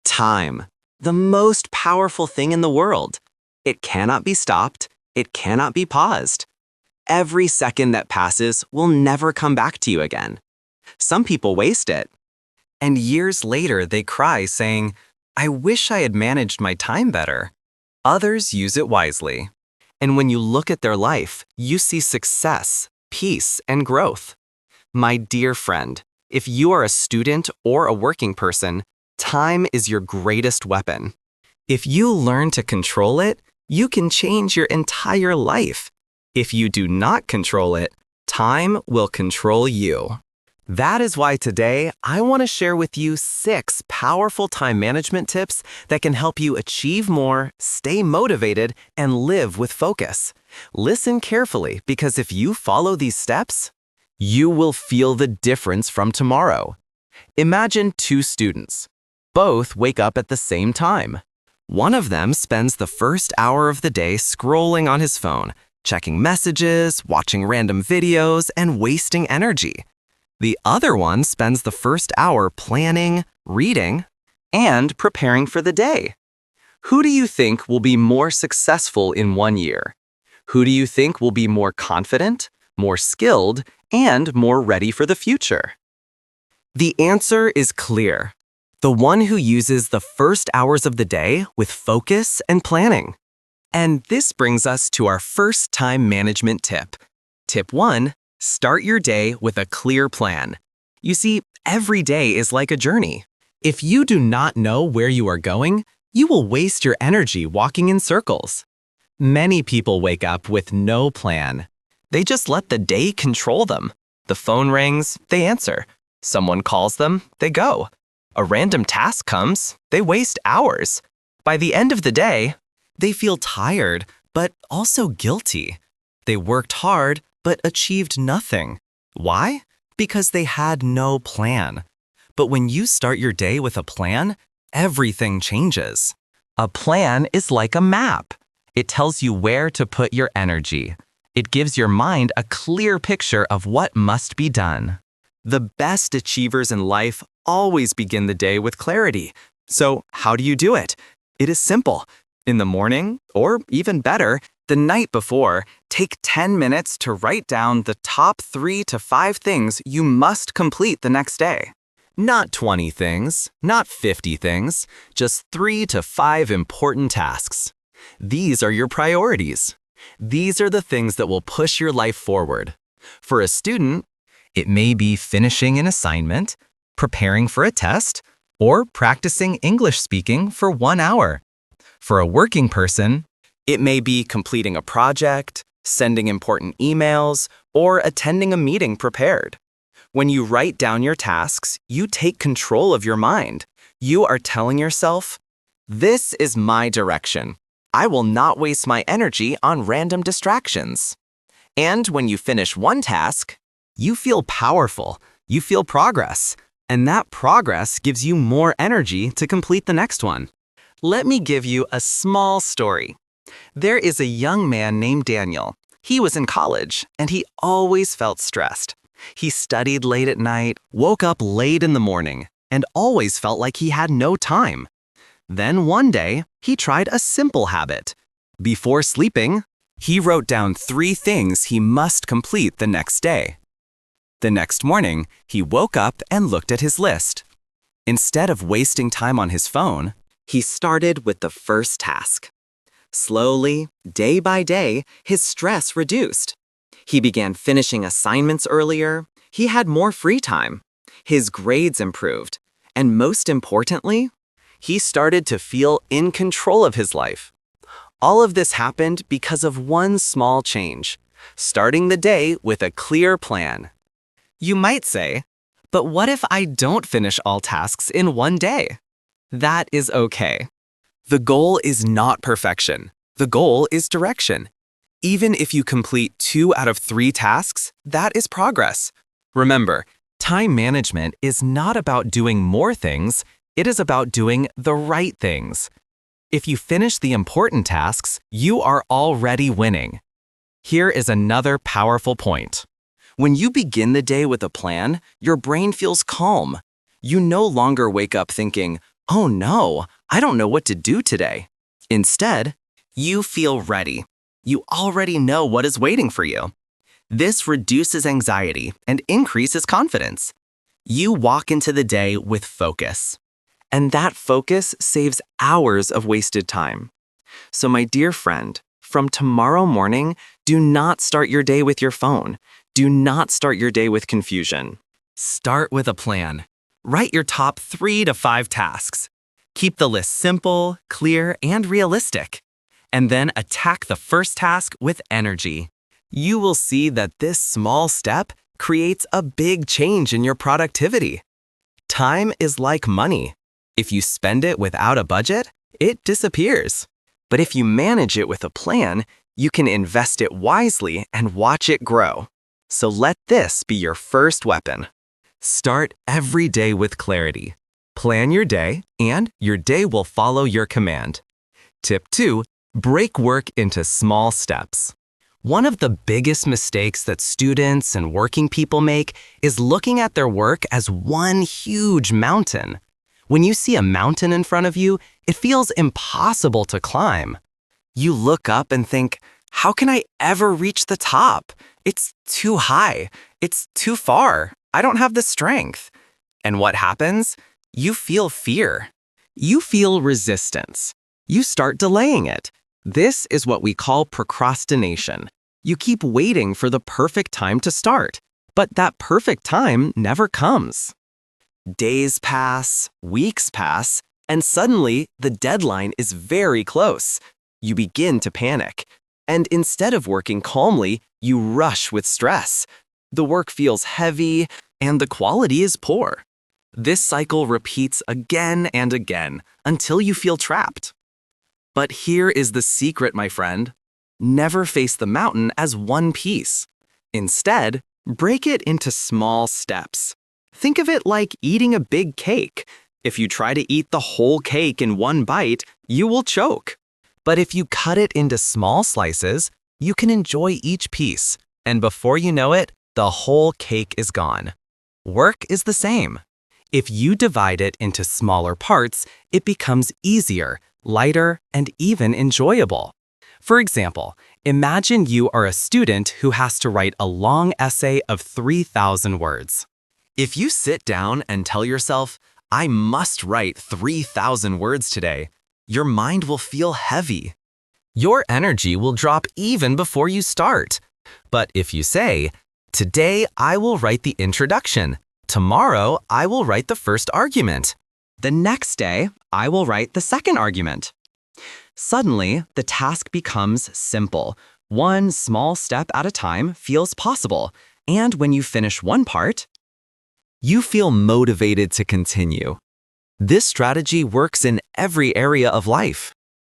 Time, the most powerful thing in the world. It cannot be stopped. It cannot be paused. Every second that passes will never come back to you again. Some people waste it. And years later, they cry saying, "I wish I had managed my time better." Others use it wisely. And when you look at their life, you see success, peace, and growth. My dear friend, if you are a student or a working person, time is your greatest weapon. If you learn to control it, you can change your entire life. If you do not control it, time will control you. That is why today I want to share with you 6 powerful time management tips that can help you achieve more, stay motivated, and live with focus. Listen carefully, because if you follow these steps, you will feel the difference from tomorrow. Imagine 2 students. Both wake up at the same time. One of them spends the first hour of the day scrolling on his phone, checking messages, watching random videos, and wasting energy. The other one spends the first hour planning, reading, and preparing for the day. Who do you think will be more successful in 1 year? Who do you think will be more confident, more skilled, and more ready for the future? The answer is clear. The one who uses the first hours of the day with focus and planning. And this brings us to our first time management tip. Tip 1, start your day with a clear plan. You see, every day is like a journey. If you do not know where you are going, you will waste your energy walking in circles. Many people wake up with no plan. They just let the day control them. The phone rings, they answer. Someone calls them, they go. A random task comes, they waste hours. By the end of the day, they feel tired, but also guilty. They worked hard, but achieved nothing. Why? Because they had no plan. But when you start your day with a plan, everything changes. A plan is like a map. It tells you where to put your energy. It gives your mind a clear picture of what must be done. The best achievers in life always begin the day with clarity. So how do you do it? It is simple. In the morning, or even better, the night before, take 10 minutes to write down the top 3 to 5 things you must complete the next day. Not 20 things, not 50 things, just 3 to 5 important tasks. These are your priorities. These are the things that will push your life forward. For a student, it may be finishing an assignment, preparing for a test, or practicing English speaking for 1 hour. For a working person, it may be completing a project, sending important emails, or attending a meeting prepared. When you write down your tasks, you take control of your mind. You are telling yourself, "This is my direction. I will not waste my energy on random distractions." And when you finish one task, you feel powerful, you feel progress, and that progress gives you more energy to complete the next one. Let me give you a small story. There is a young man named Daniel. He was in college, and he always felt stressed. He studied late at night, woke up late in the morning, and always felt like he had no time. Then one day, he tried a simple habit. Before sleeping, he wrote down 3 things he must complete the next day. The next morning, he woke up and looked at his list. Instead of wasting time on his phone, he started with the first task. Slowly, day by day, his stress reduced. He began finishing assignments earlier. He had more free time. His grades improved. And most importantly, he started to feel in control of his life. All of this happened because of one small change, starting the day with a clear plan. You might say, but what if I don't finish all tasks in one day? That is okay. The goal is not perfection. The goal is direction. Even if you complete 2 out of 3 tasks, that is progress. Remember, time management is not about doing more things, it is about doing the right things. If you finish the important tasks, you are already winning. Here is another powerful point. When you begin the day with a plan, your brain feels calm. You no longer wake up thinking, "Oh no, I don't know what to do today." Instead, you feel ready. You already know what is waiting for you. This reduces anxiety and increases confidence. You walk into the day with focus. And that focus saves hours of wasted time. So, my dear friend, from tomorrow morning, do not start your day with your phone. Do not start your day with confusion. Start with a plan. Write your top 3 to 5 tasks. Keep the list simple, clear, and realistic. And then attack the first task with energy. You will see that this small step creates a big change in your productivity. Time is like money. If you spend it without a budget, it disappears. But if you manage it with a plan, you can invest it wisely and watch it grow. So let this be your first weapon. Start every day with clarity. Plan your day, and your day will follow your command. Tip 2, break work into small steps. One of the biggest mistakes that students and working people make is looking at their work as one huge mountain. When you see a mountain in front of you, it feels impossible to climb. You look up and think, how can I ever reach the top? It's too high. It's too far. I don't have the strength. And what happens? You feel fear. You feel resistance. You start delaying it. This is what we call procrastination. You keep waiting for the perfect time to start, but that perfect time never comes. Days pass, weeks pass, and suddenly the deadline is very close. You begin to panic. And instead of working calmly, you rush with stress. The work feels heavy, and the quality is poor. This cycle repeats again and again until you feel trapped. But here is the secret, my friend. Never face the mountain as one piece. Instead, break it into small steps. Think of it like eating a big cake. If you try to eat the whole cake in one bite, you will choke. But if you cut it into small slices, you can enjoy each piece. And before you know it, the whole cake is gone. Work is the same. If you divide it into smaller parts, it becomes easier, lighter, and even enjoyable. For example, imagine you are a student who has to write a long essay of 3,000 words. If you sit down and tell yourself, I must write 3,000 words today, your mind will feel heavy. Your energy will drop even before you start. But if you say, today I will write the introduction, tomorrow I will write the first argument, the next day I will write the second argument. Suddenly, the task becomes simple. One small step at a time feels possible, and when you finish one part, you feel motivated to continue. This strategy works in every area of life.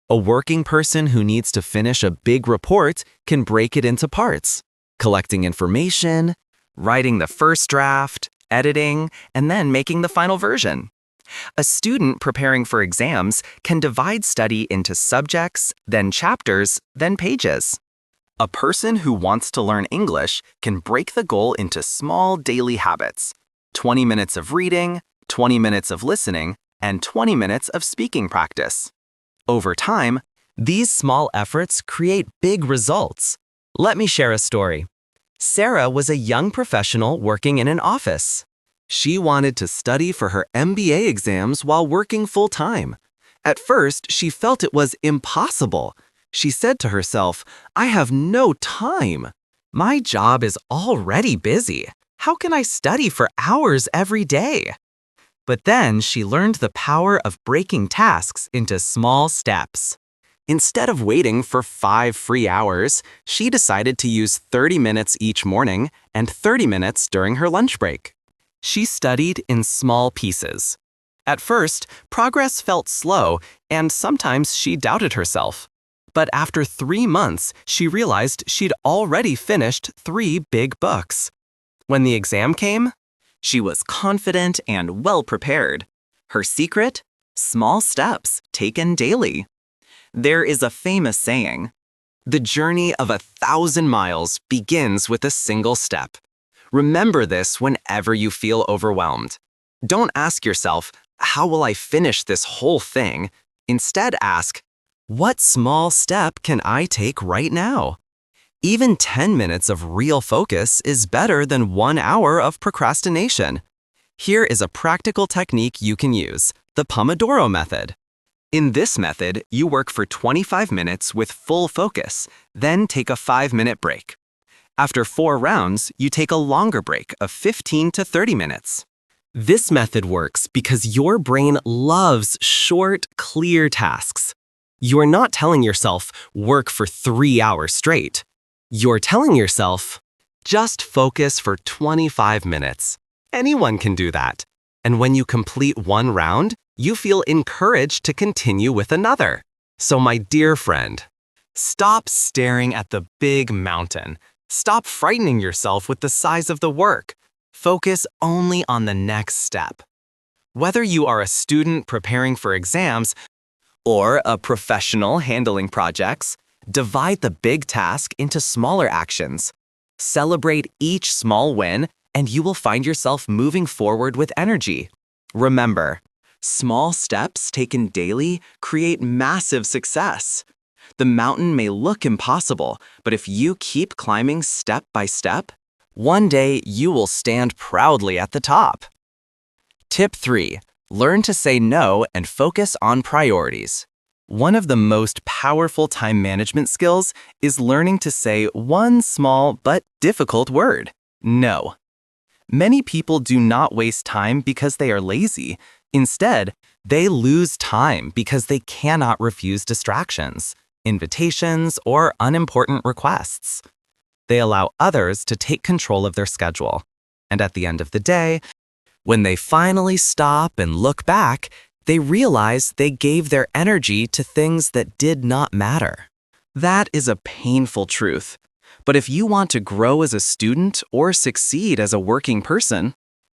A working person who needs to finish a big report can break it into parts, collecting information, writing the first draft, editing, and then making the final version. A student preparing for exams can divide study into subjects, then chapters, then pages. A person who wants to learn English can break the goal into small daily habits: 20 minutes of reading, 20 minutes of listening, and 20 minutes of speaking practice. Over time, these small efforts create big results. Let me share a story. Sarah was a young professional working in an office. She wanted to study for her MBA exams while working full-time. At first, she felt it was impossible. She said to herself, I have no time. My job is already busy. How can I study for hours every day? But then she learned the power of breaking tasks into small steps. Instead of waiting for 5 free hours, she decided to use 30 minutes each morning and 30 minutes during her lunch break. She studied in small pieces. At first, progress felt slow, and sometimes she doubted herself. But after 3 months, she realized she'd already finished 3 big books. When the exam came, she was confident and well-prepared. Her secret? Small steps taken daily. There is a famous saying, the journey of 1,000 miles begins with a single step. Remember this whenever you feel overwhelmed. Don't ask yourself, how will I finish this whole thing? Instead, ask, what small step can I take right now? Even 10 minutes of real focus is better than 1 hour of procrastination. Here is a practical technique you can use, the Pomodoro method. In this method, you work for 25 minutes with full focus, then take a 5-minute break. After 4 rounds, you take a longer break of 15 to 30 minutes. This method works because your brain loves short, clear tasks. You're not telling yourself, work for 3 hours straight. You're telling yourself, just focus for 25 minutes. Anyone can do that. And when you complete 1 round, you feel encouraged to continue with another. So my dear friend, stop staring at the big mountain. Stop frightening yourself with the size of the work. Focus only on the next step. Whether you are a student preparing for exams or a professional handling projects, divide the big task into smaller actions. Celebrate each small win, and you will find yourself moving forward with energy. Remember, small steps taken daily create massive success. The mountain may look impossible, but if you keep climbing step by step, one day you will stand proudly at the top. Tip 3. Learn to say no and focus on priorities. One of the most powerful time management skills is learning to say one small but difficult word, no. Many people do not waste time because they are lazy. Instead, they lose time because they cannot refuse distractions, invitations, or unimportant requests. They allow others to take control of their schedule. And at the end of the day, when they finally stop and look back, they realize they gave their energy to things that did not matter. That is a painful truth. But if you want to grow as a student or succeed as a working person,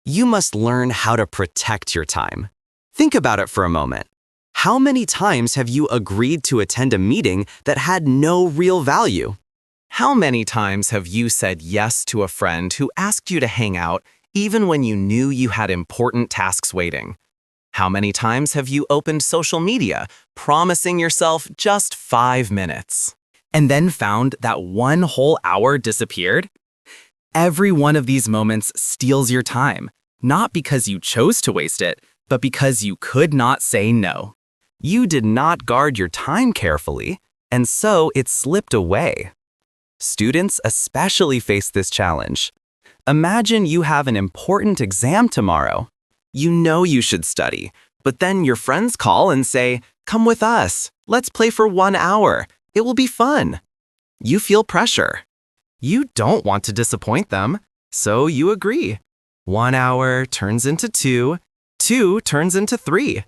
you must learn how to protect your time. Think about it for a moment. How many times have you agreed to attend a meeting that had no real value? How many times have you said yes to a friend who asked you to hang out even when you knew you had important tasks waiting? How many times have you opened social media, promising yourself just 5 minutes, and then found that 1 whole hour disappeared? Every one of these moments steals your time, not because you chose to waste it, but because you could not say no. You did not guard your time carefully, and so it slipped away. Students especially face this challenge. Imagine you have an important exam tomorrow. You know you should study, but then your friends call and say, "Come with us. Let's play for 1 hour. It will be fun." You feel pressure. You don't want to disappoint them, so you agree. 1 hour turns into 2, 2 turns into 3.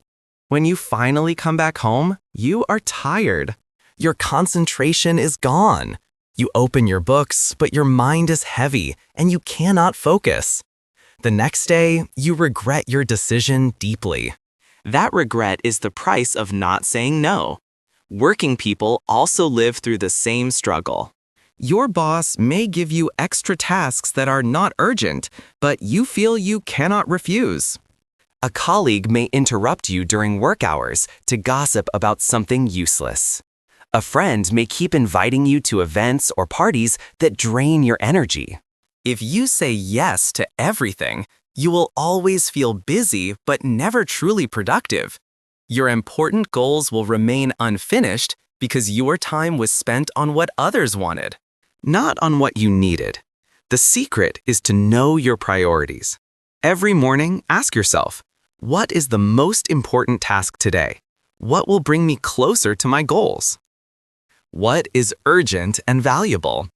When you finally come back home, you are tired. Your concentration is gone. You open your books, but your mind is heavy and you cannot focus. The next day, you regret your decision deeply. That regret is the price of not saying no. Working people also live through the same struggle. Your boss may give you extra tasks that are not urgent, but you feel you cannot refuse. A colleague may interrupt you during work hours to gossip about something useless. A friend may keep inviting you to events or parties that drain your energy. If you say yes to everything, you will always feel busy but never truly productive. Your important goals will remain unfinished because your time was spent on what others wanted, not on what you needed. The secret is to know your priorities. Every morning, ask yourself, what is the most important task today? What will bring me closer to my goals? What is urgent and valuable?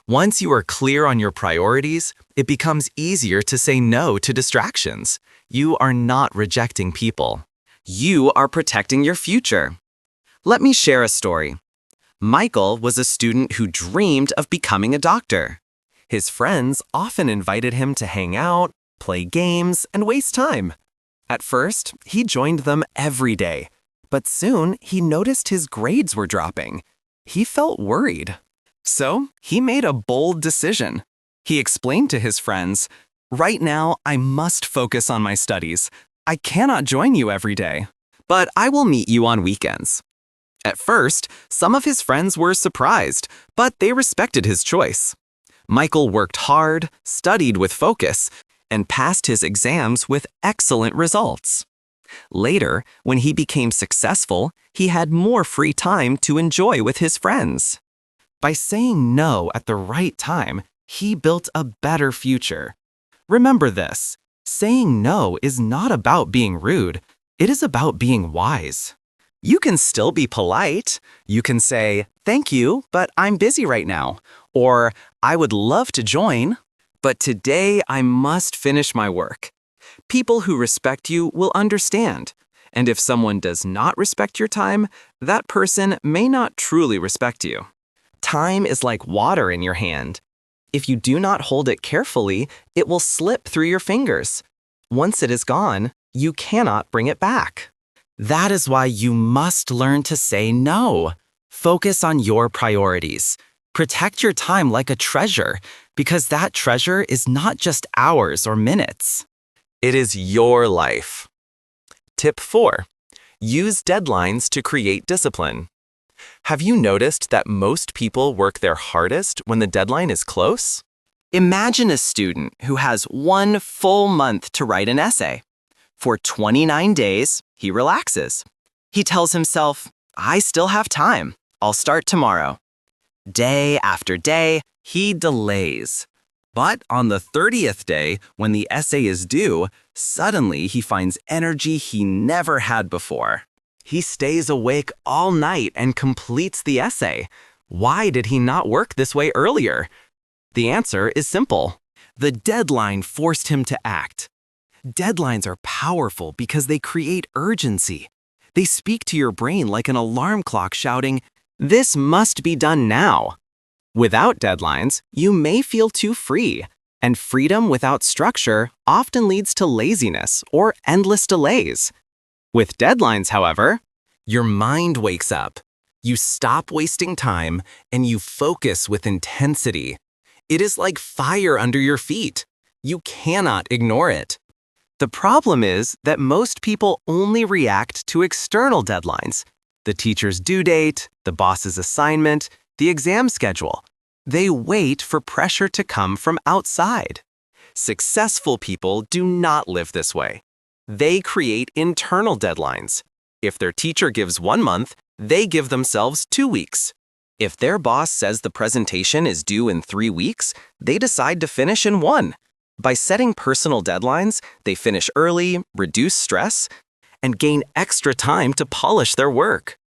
Once you are clear on your priorities, it becomes easier to say no to distractions. You are not rejecting people. You are protecting your future. Let me share a story. Michael was a student who dreamed of becoming a doctor. His friends often invited him to hang out, play games, and waste time. At first, he joined them every day, but soon he noticed his grades were dropping. He felt worried. So, he made a bold decision. He explained to his friends, "Right now, I must focus on my studies. I cannot join you every day. but I will meet you on weekends. At first, some of his friends were surprised, but they respected his choice. Michael worked hard, studied with focus, and passed his exams with excellent results. Later, when he became successful, he had more free time to enjoy with his friends. By saying no at the right time, he built a better future. Remember this, saying no is not about being rude, it is about being wise. You can still be polite. You can say, "Thank you, but I'm busy right now," or "I would love to join, but today I must finish my work." People who respect you will understand. And if someone does not respect your time, that person may not truly respect you. Time is like water in your hand. If you do not hold it carefully, it will slip through your fingers. Once it is gone, you cannot bring it back. That is why you must learn to say no. Focus on your priorities. Protect your time like a treasure, because that treasure is not just hours or minutes. It is your life. Tip 4. Use deadlines to create discipline. Have you noticed that most people work their hardest when the deadline is close? Imagine a student who has 1 full month to write an essay. For 29 days, he relaxes. He tells himself, "I still have time. I'll start tomorrow." Day after day, he delays. But on the 30th day, when the essay is due, suddenly he finds energy he never had before. He stays awake all night and completes the essay. Why did he not work this way earlier? The answer is simple. The deadline forced him to act. Deadlines are powerful because they create urgency. They speak to your brain like an alarm clock shouting, "This must be done now." Without deadlines, you may feel too free, and freedom without structure often leads to laziness or endless delays. With deadlines, however, your mind wakes up. You stop wasting time and you focus with intensity. It is like fire under your feet. You cannot ignore it. The problem is that most people only react to external deadlines, the teacher's due date, the boss's assignment, the exam schedule. They wait for pressure to come from outside. Successful people do not live this way. They create internal deadlines. If their teacher gives 1 month, they give themselves 2 weeks. If their boss says the presentation is due in 3 weeks, they decide to finish in 1. By setting personal deadlines, they finish early, reduce stress, and gain extra time to polish their work.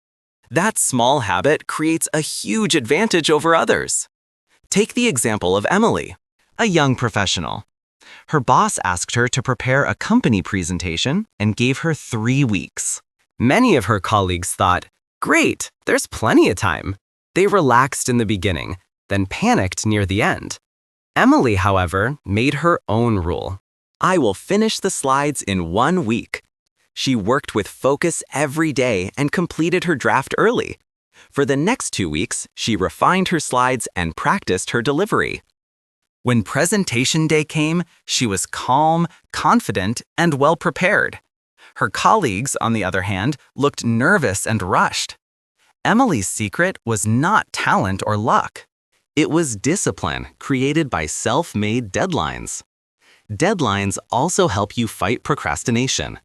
That small habit creates a huge advantage over others. Take the example of Emily, a young professional. Her boss asked her to prepare a company presentation and gave her 3 weeks. Many of her colleagues thought, "Great, there's plenty of time." They relaxed in the beginning, then panicked near the end. Emily, however, made her own rule. "I will finish the slides in 1 week." She worked with focus every day and completed her draft early. For the next 2 weeks, she refined her slides and practiced her delivery. When presentation day came, she was calm, confident, and well prepared. Her colleagues, on the other hand, looked nervous and rushed. Emily's secret was not talent or luck. It was discipline created by self-made deadlines. Deadlines also help you fight procrastination.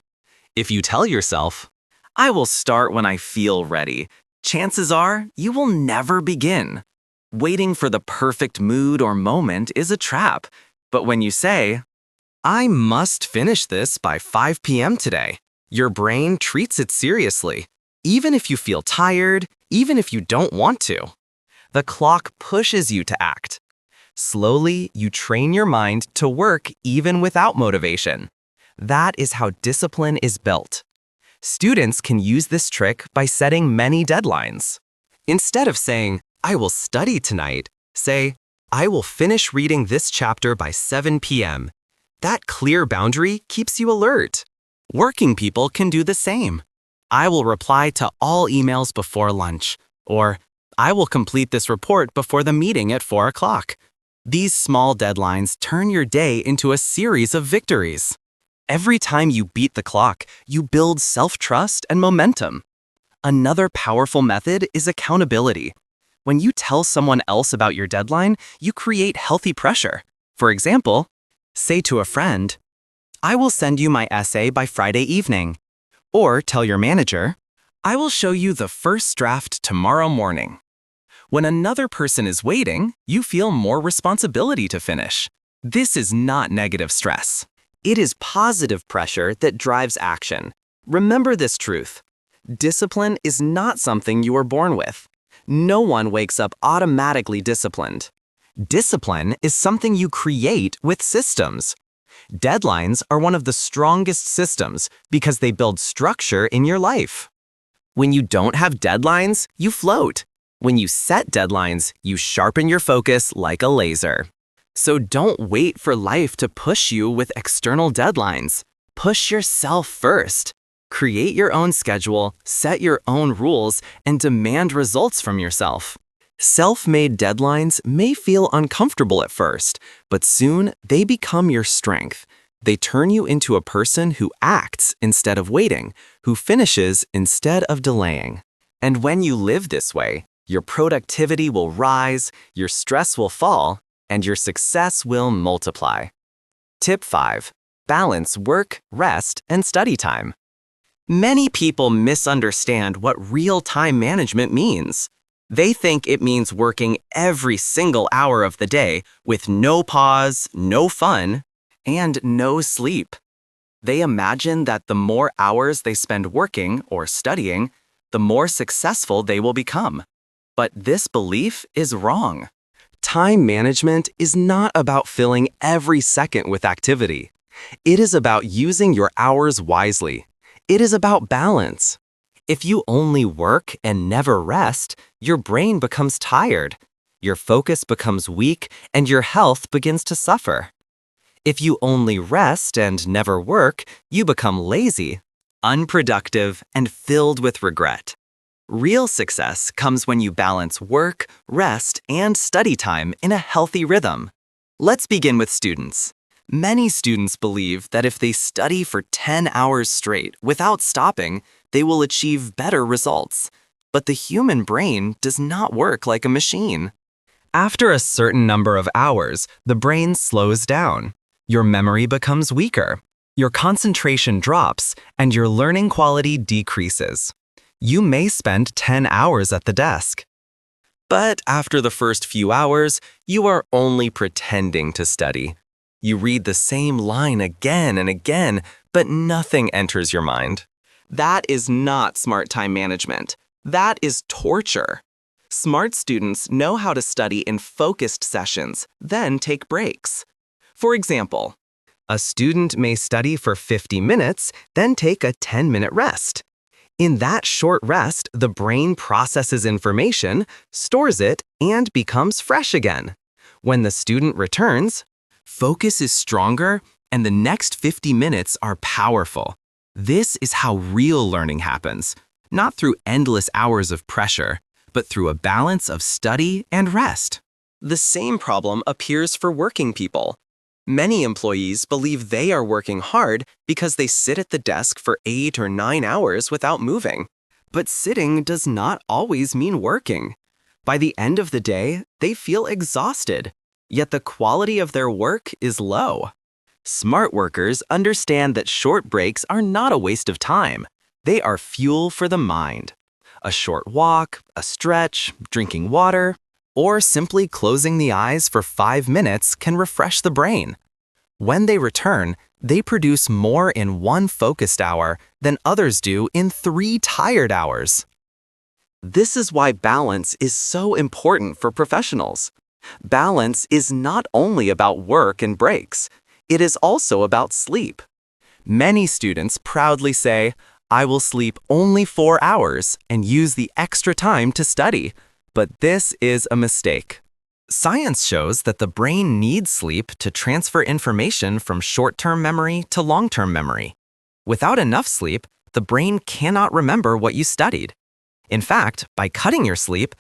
If you tell yourself, "I will start when I feel ready," chances are you will never begin. Waiting for the perfect mood or moment is a trap. But when you say, "I must finish this by 5 p.m. today," your brain treats it seriously, even if you feel tired, even if you don't want to. The clock pushes you to act. Slowly, you train your mind to work even without motivation. That is how discipline is built. Students can use this trick by setting many deadlines. Instead of saying, "I will study tonight," say, "I will finish reading this chapter by 7 p.m." That clear boundary keeps you alert. Working people can do the same. "I will reply to all emails before lunch," or "I will complete this report before the meeting at 4 o'clock. These small deadlines turn your day into a series of victories. Every time you beat the clock, you build self-trust and momentum. Another powerful method is accountability. When you tell someone else about your deadline, you create healthy pressure. For example, say to a friend, "I will send you my essay by Friday evening." Or tell your manager, "I will show you the first draft tomorrow morning." When another person is waiting, you feel more responsibility to finish. This is not negative stress. It is positive pressure that drives action. Remember this truth. Discipline is not something you are born with. No one wakes up automatically disciplined. Discipline is something you create with systems. Deadlines are one of the strongest systems because they build structure in your life. When you don't have deadlines, you float. When you set deadlines, you sharpen your focus like a laser. So don't wait for life to push you with external deadlines. Push yourself first. Create your own schedule, set your own rules, and demand results from yourself. Self-made deadlines may feel uncomfortable at first, but soon they become your strength. They turn you into a person who acts instead of waiting, who finishes instead of delaying. And when you live this way, your productivity will rise, your stress will fall, and your success will multiply. Tip 5. Balance work, rest, and study time. Many people misunderstand what real time management means. They think it means working every single hour of the day with no pause, no fun, and no sleep. They imagine that the more hours they spend working or studying, the more successful they will become. But this belief is wrong. Time management is not about filling every second with activity. It is about using your hours wisely. It is about balance. If you only work and never rest, your brain becomes tired, your focus becomes weak, and your health begins to suffer. If you only rest and never work, you become lazy, unproductive, and filled with regret. Real success comes when you balance work, rest, and study time in a healthy rhythm. Let's begin with students. Many students believe that if they study for 10 hours straight without stopping, they will achieve better results. But the human brain does not work like a machine. After a certain number of hours, the brain slows down. Your memory becomes weaker. Your concentration drops, and your learning quality decreases. You may spend 10 hours at the desk. But after the first few hours, you are only pretending to study. You read the same line again and again, but nothing enters your mind. That is not smart time management. That is torture. Smart students know how to study in focused sessions, then take breaks. For example, a student may study for 50 minutes, then take a 10-minute rest. In that short rest, the brain processes information, stores it, and becomes fresh again. When the student returns, focus is stronger, and the next 50 minutes are powerful. This is how real learning happens, not through endless hours of pressure, but through a balance of study and rest. The same problem appears for working people. Many employees believe they are working hard because they sit at the desk for 8 or 9 hours without moving. But sitting does not always mean working. By the end of the day, they feel exhausted, yet the quality of their work is low. Smart workers understand that short breaks are not a waste of time. They are fuel for the mind. A short walk, a stretch, drinking water, or simply closing the eyes for 5 minutes can refresh the brain. When they return, they produce more in 1 focused hour than others do in 3 tired hours. This is why balance is so important for professionals. Balance is not only about work and breaks, it is also about sleep. Many students proudly say, "I will sleep only 4 hours and use the extra time to study." But this is a mistake. Science shows that the brain needs sleep to transfer information from short-term memory to long-term memory. Without enough sleep, the brain cannot remember what you studied. In fact, by cutting your sleep,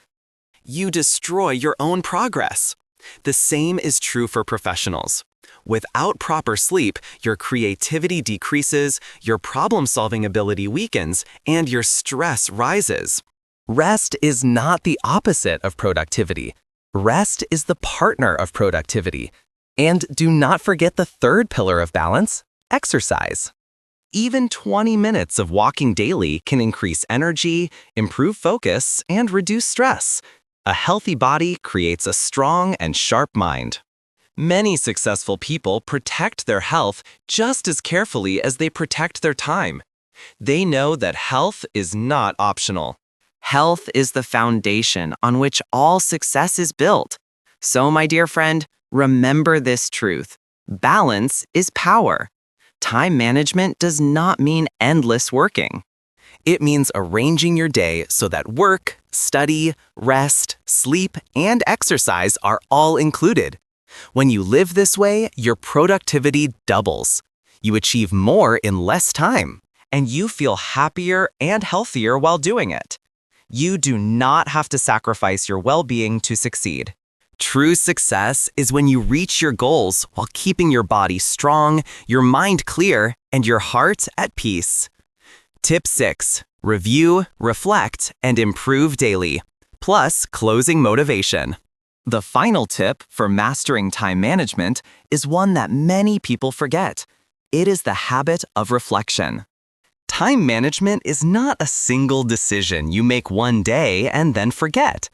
you destroy your own progress. The same is true for professionals. Without proper sleep, your creativity decreases, your problem-solving ability weakens, and your stress rises. Rest is not the opposite of productivity. Rest is the partner of productivity. And do not forget the third pillar of balance, exercise. Even 20 minutes of walking daily can increase energy, improve focus, and reduce stress. A healthy body creates a strong and sharp mind. Many successful people protect their health just as carefully as they protect their time. They know that health is not optional. Health is the foundation on which all success is built. So, my dear friend, remember this truth. Balance is power. Time management does not mean endless working. It means arranging your day so that work, study, rest, sleep, and exercise are all included. When you live this way, your productivity doubles. You achieve more in less time, and you feel happier and healthier while doing it. You do not have to sacrifice your well-being to succeed. True success is when you reach your goals while keeping your body strong, your mind clear, and your heart at peace. Tip 6. Review, reflect, and improve daily. Plus, closing motivation. The final tip for mastering time management is one that many people forget. It is the habit of reflection. Time management is not a single decision you make one day and then forget.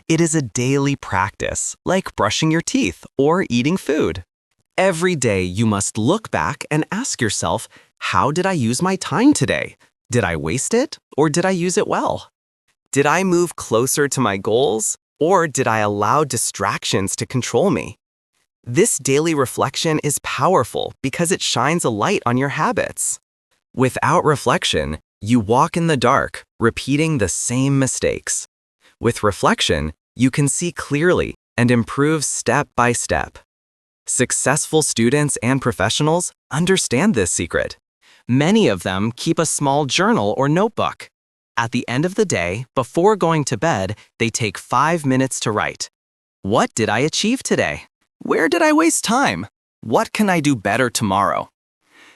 It is a daily practice, like brushing your teeth or eating food. Every day you must look back and ask yourself, how did I use my time today? Did I waste it or did I use it well? Did I move closer to my goals? Or did I allow distractions to control me? This daily reflection is powerful because it shines a light on your habits. Without reflection, you walk in the dark, repeating the same mistakes. With reflection, you can see clearly and improve step by step. Successful students and professionals understand this secret. Many of them keep a small journal or notebook. At the end of the day, before going to bed, they take 5 minutes to write. What did I achieve today? Where did I waste time? What can I do better tomorrow?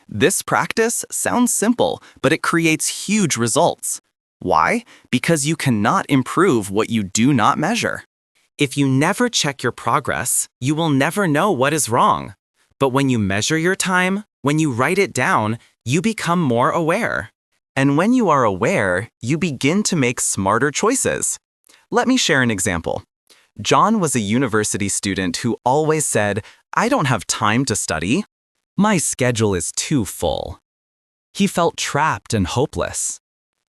This practice sounds simple, but it creates huge results. Why? Because you cannot improve what you do not measure. If you never check your progress, you will never know what is wrong. But when you measure your time, when you write it down, you become more aware. And when you are aware, you begin to make smarter choices. Let me share an example. John was a university student who always said, "I don't have time to study. My schedule is too full." He felt trapped and hopeless.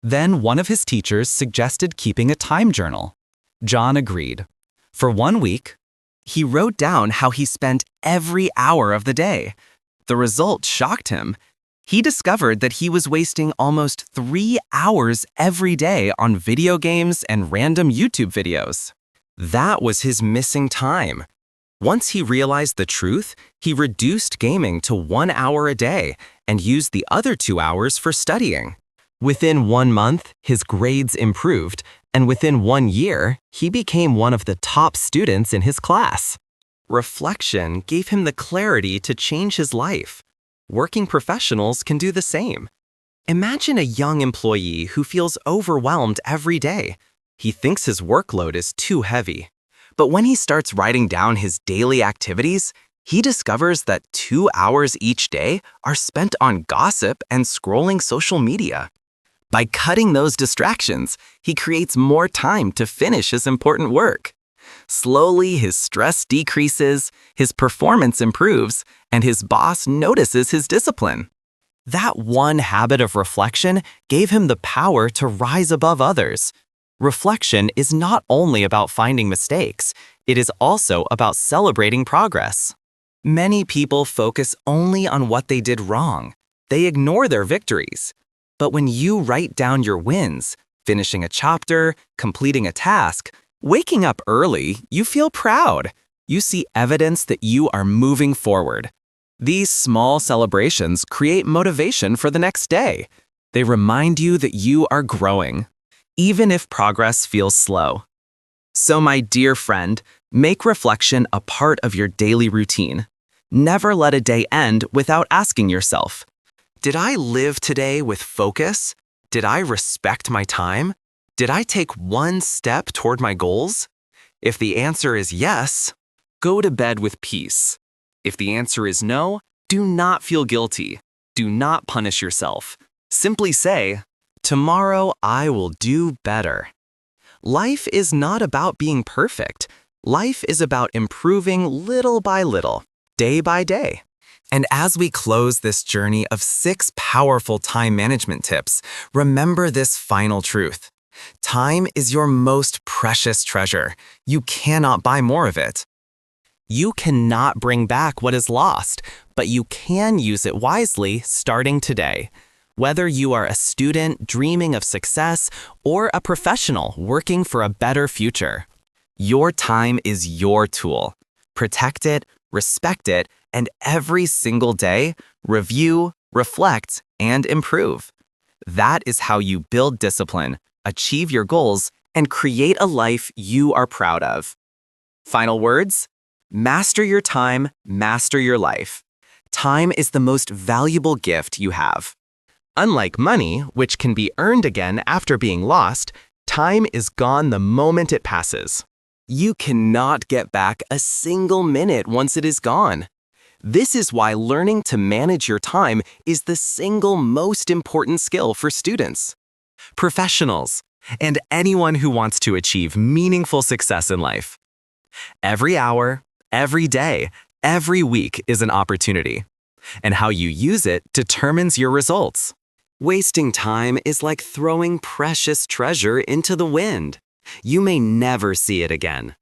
Then one of his teachers suggested keeping a time journal. John agreed. For 1 week, he wrote down how he spent every hour of the day. The result shocked him. He discovered that he was wasting almost 3 hours every day on video games and random YouTube videos. That was his missing time. Once he realized the truth, he reduced gaming to 1 hour a day and used the other 2 hours for studying. Within 1 month, his grades improved, and within 1 year, he became one of the top students in his class. Reflection gave him the clarity to change his life. Working professionals can do the same. Imagine a young employee who feels overwhelmed every day. He thinks his workload is too heavy. But when he starts writing down his daily activities, he discovers that 2 hours each day are spent on gossip and scrolling social media. By cutting those distractions, he creates more time to finish his important work. Slowly, his stress decreases, his performance improves, and his boss notices his discipline. That one habit of reflection gave him the power to rise above others. Reflection is not only about finding mistakes, it is also about celebrating progress. Many people focus only on what they did wrong. They ignore their victories. But when you write down your wins, finishing a chapter, completing a task, waking up early, you feel proud. You see evidence that you are moving forward. These small celebrations create motivation for the next day. They remind you that you are growing, even if progress feels slow. So, my dear friend, make reflection a part of your daily routine. Never let a day end without asking yourself, did I live today with focus? Did I respect my time? Did I take one step toward my goals? If the answer is yes, go to bed with peace. If the answer is no, do not feel guilty. Do not punish yourself. Simply say, tomorrow I will do better. Life is not about being perfect. Life is about improving little by little, day by day. And as we close this journey of 6 powerful time management tips, remember this final truth. Time is your most precious treasure. You cannot buy more of it. You cannot bring back what is lost, but you can use it wisely starting today. Whether you are a student dreaming of success or a professional working for a better future, your time is your tool. Protect it, respect it, and every single day, review, reflect, and improve. That is how you build discipline, achieve your goals, and create a life you are proud of. Final words? Master your time, master your life. Time is the most valuable gift you have. Unlike money, which can be earned again after being lost, time is gone the moment it passes. You cannot get back a single minute once it is gone. This is why learning to manage your time is the single most important skill for students, professionals, and anyone who wants to achieve meaningful success in life. Every hour, every day, every week is an opportunity, and how you use it determines your results. Wasting time is like throwing precious treasure into the wind. You may never see it again.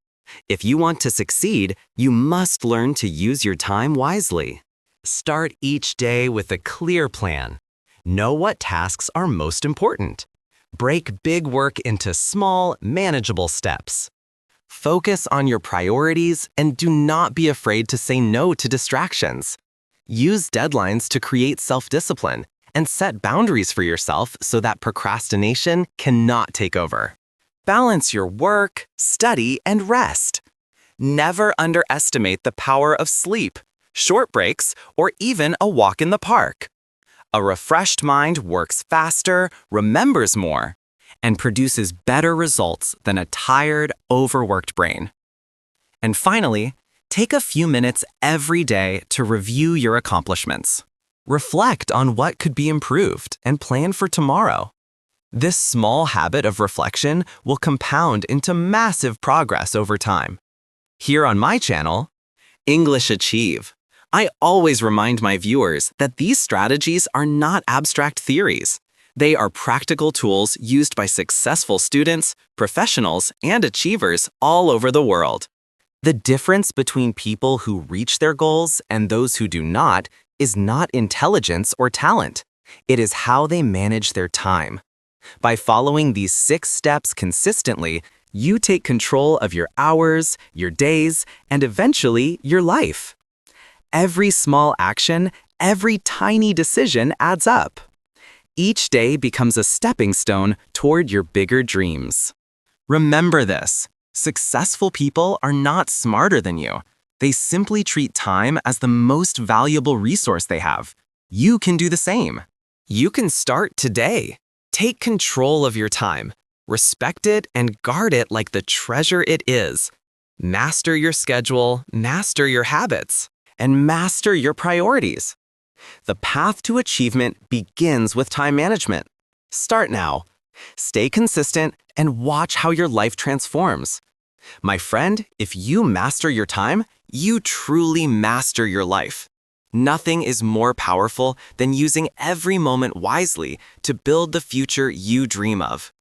If you want to succeed, you must learn to use your time wisely. Start each day with a clear plan. Know what tasks are most important. Break big work into small, manageable steps. Focus on your priorities and do not be afraid to say no to distractions. Use deadlines to create self-discipline and set boundaries for yourself so that procrastination cannot take over. Balance your work, study, and rest. Never underestimate the power of sleep, short breaks, or even a walk in the park. A refreshed mind works faster, remembers more, and produces better results than a tired, overworked brain. And finally, take a few minutes every day to review your accomplishments. Reflect on what could be improved and plan for tomorrow. This small habit of reflection will compound into massive progress over time. Here on my channel, English Achieve, I always remind my viewers that these strategies are not abstract theories. They are practical tools used by successful students, professionals, and achievers all over the world. The difference between people who reach their goals and those who do not is not intelligence or talent. It is how they manage their time. By following these 6 steps consistently, you take control of your hours, your days, and eventually your life. Every small action, every tiny decision adds up. Each day becomes a stepping stone toward your bigger dreams. Remember this: successful people are not smarter than you. They simply treat time as the most valuable resource they have. You can do the same. You can start today. Take control of your time. Respect it and guard it like the treasure it is. Master your schedule, master your habits, and master your priorities. The path to achievement begins with time management. Start now. Stay consistent and watch how your life transforms. My friend, if you master your time, you truly master your life. Nothing is more powerful than using every moment wisely to build the future you dream of.